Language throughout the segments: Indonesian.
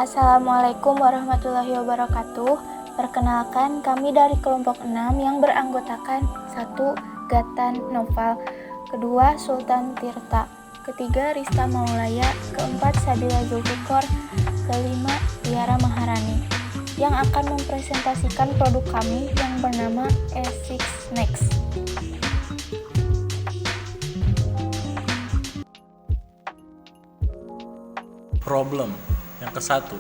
Assalamualaikum warahmatullahi wabarakatuh. Perkenalkan, kami dari kelompok 6 yang beranggotakan 1. Gatan Noval, kedua Sultan Tirta, ketiga Rista Maulaya, keempat Sabila Zulfikor, kelima Tiara Maharani, yang akan mempresentasikan produk kami yang bernama E6 Next. Problem. Yang ke-1,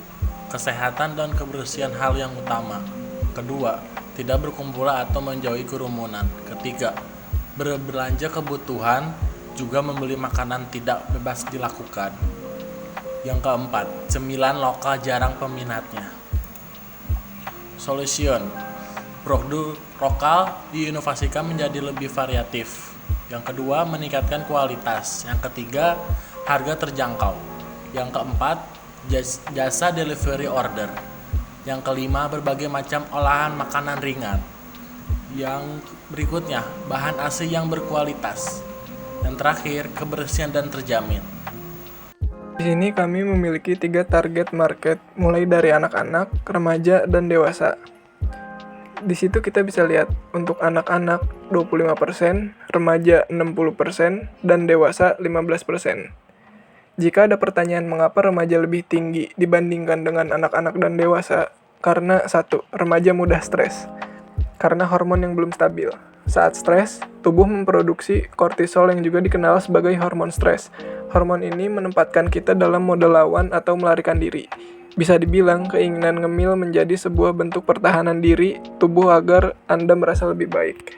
kesehatan dan kebersihan hal yang utama. Kedua, tidak berkumpul atau menjauhi kerumunan. Ketiga, berbelanja kebutuhan, juga membeli makanan tidak bebas dilakukan. Yang keempat, cemilan lokal jarang peminatnya. Solution. Produk lokal diinovasikan menjadi lebih variatif. Yang kedua, meningkatkan kualitas. Yang ketiga, harga terjangkau. Yang keempat, jasa delivery order. Yang kelima, berbagai macam olahan makanan ringan. Yang berikutnya, bahan asli yang berkualitas. Yang terakhir, kebersihan dan terjamin. Di sini kami memiliki 3 target market, mulai dari anak-anak, remaja, dan dewasa. Di situ kita bisa lihat untuk anak-anak 25%, remaja 60%, dan dewasa 15%. Jika ada pertanyaan mengapa remaja lebih tinggi dibandingkan dengan anak-anak dan dewasa, karena 1. Remaja mudah stres, karena hormon yang belum stabil. Saat stres, tubuh memproduksi kortisol yang juga dikenal sebagai hormon stres. Hormon ini menempatkan kita dalam mode lawan atau melarikan diri. Bisa dibilang, keinginan ngemil menjadi sebuah bentuk pertahanan diri tubuh agar Anda merasa lebih baik.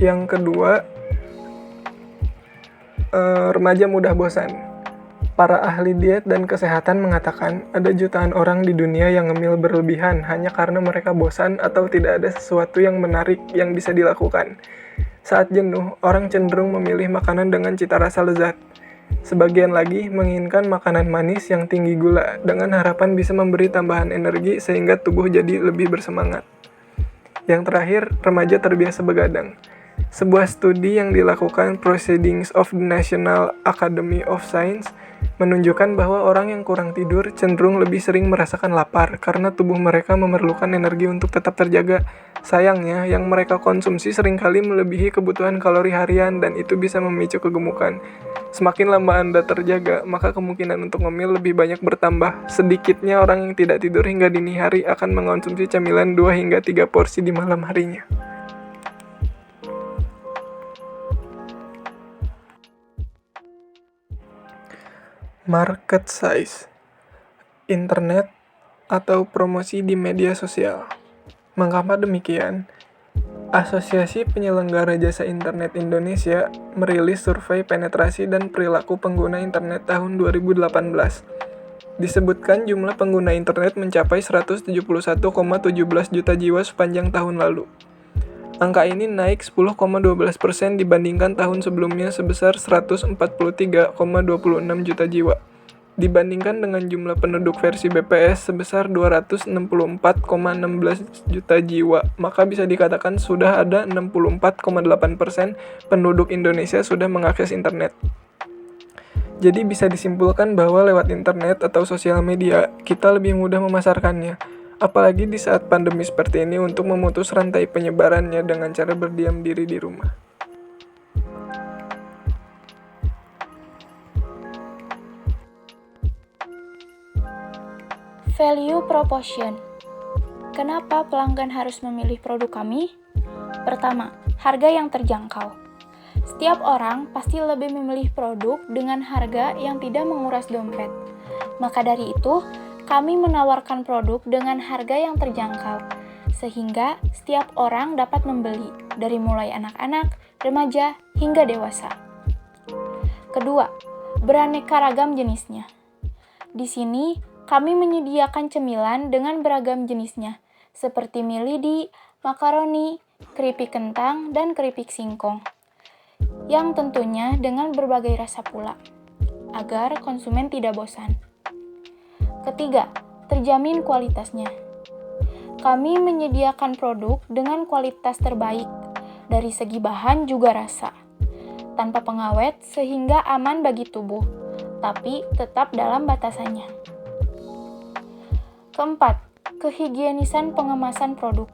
Yang kedua, remaja mudah bosan. Para ahli diet dan kesehatan mengatakan ada jutaan orang di dunia yang ngemil berlebihan hanya karena mereka bosan atau tidak ada sesuatu yang menarik yang bisa dilakukan. Saat jenuh, orang cenderung memilih makanan dengan cita rasa lezat. Sebagian lagi menginginkan makanan manis yang tinggi gula dengan harapan bisa memberi tambahan energi sehingga tubuh jadi lebih bersemangat. Yang terakhir, remaja terbiasa begadang. Sebuah studi yang dilakukan Proceedings of the National Academy of Science menunjukkan bahwa orang yang kurang tidur cenderung lebih sering merasakan lapar karena tubuh mereka memerlukan energi untuk tetap terjaga. Sayangnya, yang mereka konsumsi seringkali melebihi kebutuhan kalori harian dan itu bisa memicu kegemukan. Semakin lama Anda terjaga, maka kemungkinan untuk ngemil lebih banyak bertambah. Sedikitnya orang yang tidak tidur hingga dini hari akan mengonsumsi camilan 2 hingga 3 porsi di malam harinya. Market size, internet, atau promosi di media sosial. Mengapa demikian? Asosiasi Penyelenggara Jasa Internet Indonesia merilis survei penetrasi dan perilaku pengguna internet tahun 2018. Disebutkan jumlah pengguna internet mencapai 171,17 juta jiwa sepanjang tahun lalu. Angka ini naik 10,12% dibandingkan tahun sebelumnya sebesar 143,26 juta jiwa. Dibandingkan dengan jumlah penduduk versi BPS sebesar 264,16 juta jiwa, maka bisa dikatakan sudah ada 64,8% penduduk Indonesia sudah mengakses internet. Jadi bisa disimpulkan bahwa lewat internet atau sosial media, kita lebih mudah memasarkannya. Apalagi di saat pandemi seperti ini untuk memutus rantai penyebarannya dengan cara berdiam diri di rumah. Value proposition. Kenapa pelanggan harus memilih produk kami? Pertama, harga yang terjangkau. Setiap orang pasti lebih memilih produk dengan harga yang tidak menguras dompet. Maka dari itu, kami menawarkan produk dengan harga yang terjangkau, sehingga setiap orang dapat membeli, dari mulai anak-anak, remaja, hingga dewasa. Kedua, beraneka ragam jenisnya. Di sini, kami menyediakan cemilan dengan beragam jenisnya, seperti mie lidi, makaroni, keripik kentang, dan keripik singkong, yang tentunya dengan berbagai rasa pula, agar konsumen tidak bosan. Ketiga, terjamin kualitasnya. Kami menyediakan produk dengan kualitas terbaik, dari segi bahan juga rasa, tanpa pengawet sehingga aman bagi tubuh. tapi tetap dalam batasannya. Keempat, kehigienisan pengemasan produk.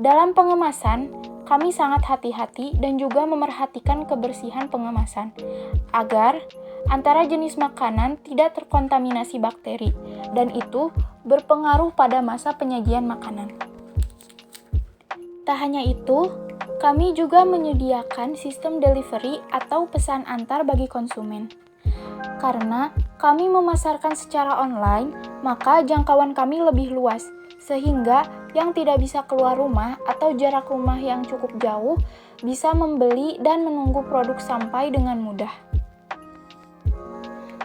Dalam pengemasan, kami sangat hati-hati dan juga memerhatikan kebersihan pengemasan, agar antara jenis makanan tidak terkontaminasi bakteri, dan itu berpengaruh pada masa penyajian makanan. Tak hanya itu, kami juga menyediakan sistem delivery atau pesan antar bagi konsumen. Karena kami memasarkan secara online, maka jangkauan kami lebih luas, sehingga yang tidak bisa keluar rumah atau jarak rumah yang cukup jauh bisa membeli dan menunggu produk sampai dengan mudah.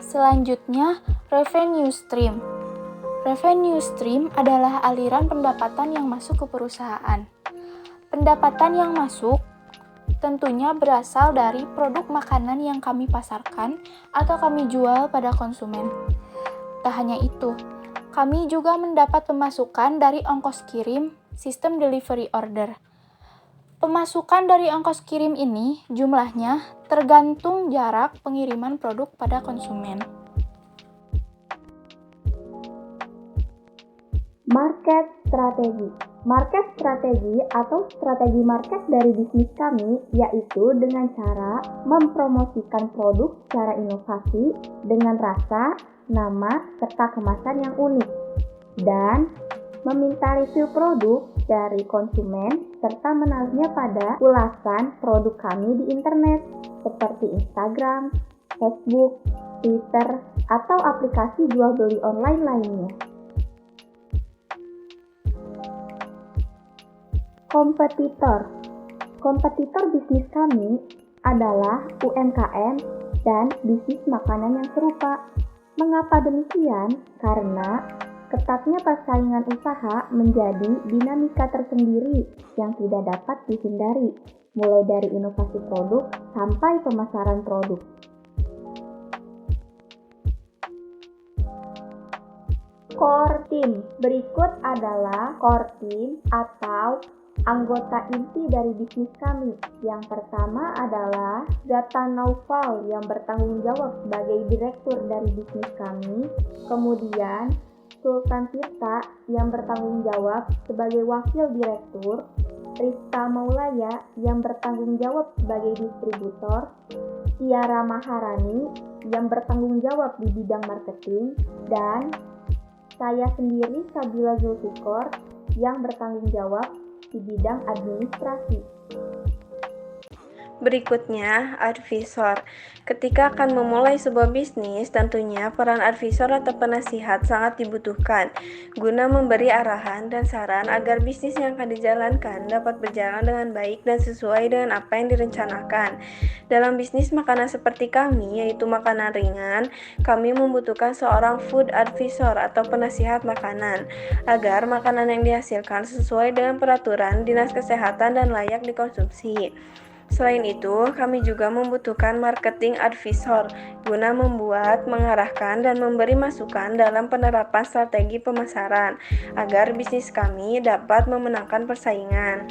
Selanjutnya, revenue stream. Revenue stream adalah aliran pendapatan yang masuk ke perusahaan. Pendapatan yang masuk tentunya berasal dari produk makanan yang kami pasarkan atau kami jual pada konsumen. Tak hanya itu, kami juga mendapat pemasukan dari ongkos kirim sistem delivery order. Pemasukan dari ongkos kirim ini jumlahnya tergantung jarak pengiriman produk pada konsumen. Market strategi. Market strategi atau strategi market dari bisnis kami yaitu dengan cara mempromosikan produk secara inovasi dengan rasa, nama, serta kemasan yang unik, dan meminta review produk dari konsumen serta menaruhnya pada ulasan produk kami di internet seperti Instagram, Facebook, Twitter, atau aplikasi jual beli online lainnya. Kompetitor. Kompetitor bisnis kami adalah UMKM dan bisnis makanan yang serupa. Mengapa demikian? Karena ketatnya persaingan usaha menjadi dinamika tersendiri yang tidak dapat dihindari, mulai dari inovasi produk sampai pemasaran produk. Core team. Berikut adalah core team atau anggota inti dari bisnis kami. Yang pertama adalah Gata Naufal yang bertanggung jawab sebagai direktur dari bisnis kami. Kemudian Sultan Tirta yang bertanggung jawab sebagai wakil direktur. Rista Maulaya yang bertanggung jawab sebagai distributor. Tiara Maharani yang bertanggung jawab di bidang marketing. Dan saya sendiri, Sabila Zulfikor, yang bertanggung jawab di bidang administrasi. Berikutnya, advisor. Ketika akan memulai sebuah bisnis, tentunya peran advisor atau penasihat sangat dibutuhkan guna memberi arahan dan saran agar bisnis yang akan dijalankan dapat berjalan dengan baik dan sesuai dengan apa yang direncanakan. Dalam bisnis makanan seperti kami, yaitu makanan ringan, kami membutuhkan seorang food advisor atau penasihat makanan agar makanan yang dihasilkan sesuai dengan peraturan Dinas Kesehatan dan layak dikonsumsi. Selain itu, kami juga membutuhkan marketing advisor guna membuat, mengarahkan, dan memberi masukan dalam penerapan strategi pemasaran agar bisnis kami dapat memenangkan persaingan.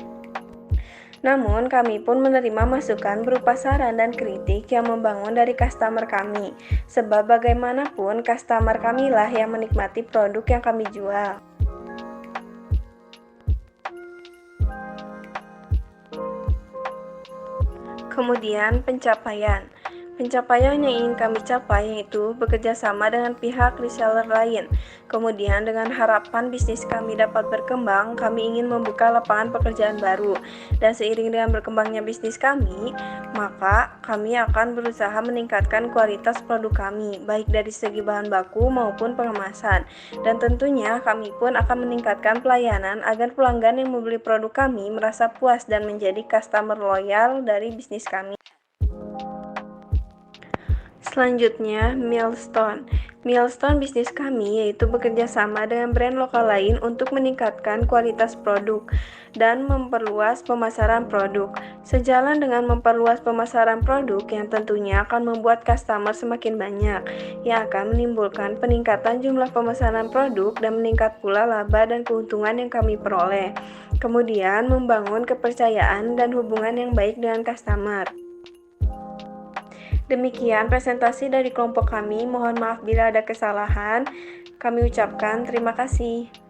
Namun, kami pun menerima masukan berupa saran dan kritik yang membangun dari customer kami, sebab bagaimanapun customer kamilah yang menikmati produk yang kami jual. Kemudian pencapaian. Pencapaian yang ingin kami capai yaitu bekerja sama dengan pihak reseller lain. Kemudian dengan harapan bisnis kami dapat berkembang, kami ingin membuka lapangan pekerjaan baru. Dan seiring dengan berkembangnya bisnis kami, maka kami akan berusaha meningkatkan kualitas produk kami, baik dari segi bahan baku maupun pengemasan. Dan tentunya kami pun akan meningkatkan pelayanan agar pelanggan yang membeli produk kami merasa puas dan menjadi customer loyal dari bisnis kami. Selanjutnya, milestone. Milestone bisnis kami yaitu bekerja sama dengan brand lokal lain untuk meningkatkan kualitas produk dan memperluas pemasaran produk. Sejalan dengan memperluas pemasaran produk yang tentunya akan membuat customer semakin banyak, yang akan menimbulkan peningkatan jumlah pemesanan produk dan meningkat pula laba dan keuntungan yang kami peroleh. Kemudian, membangun kepercayaan dan hubungan yang baik dengan customer. Demikian presentasi dari kelompok kami. Mohon maaf bila ada kesalahan. Kami ucapkan terima kasih.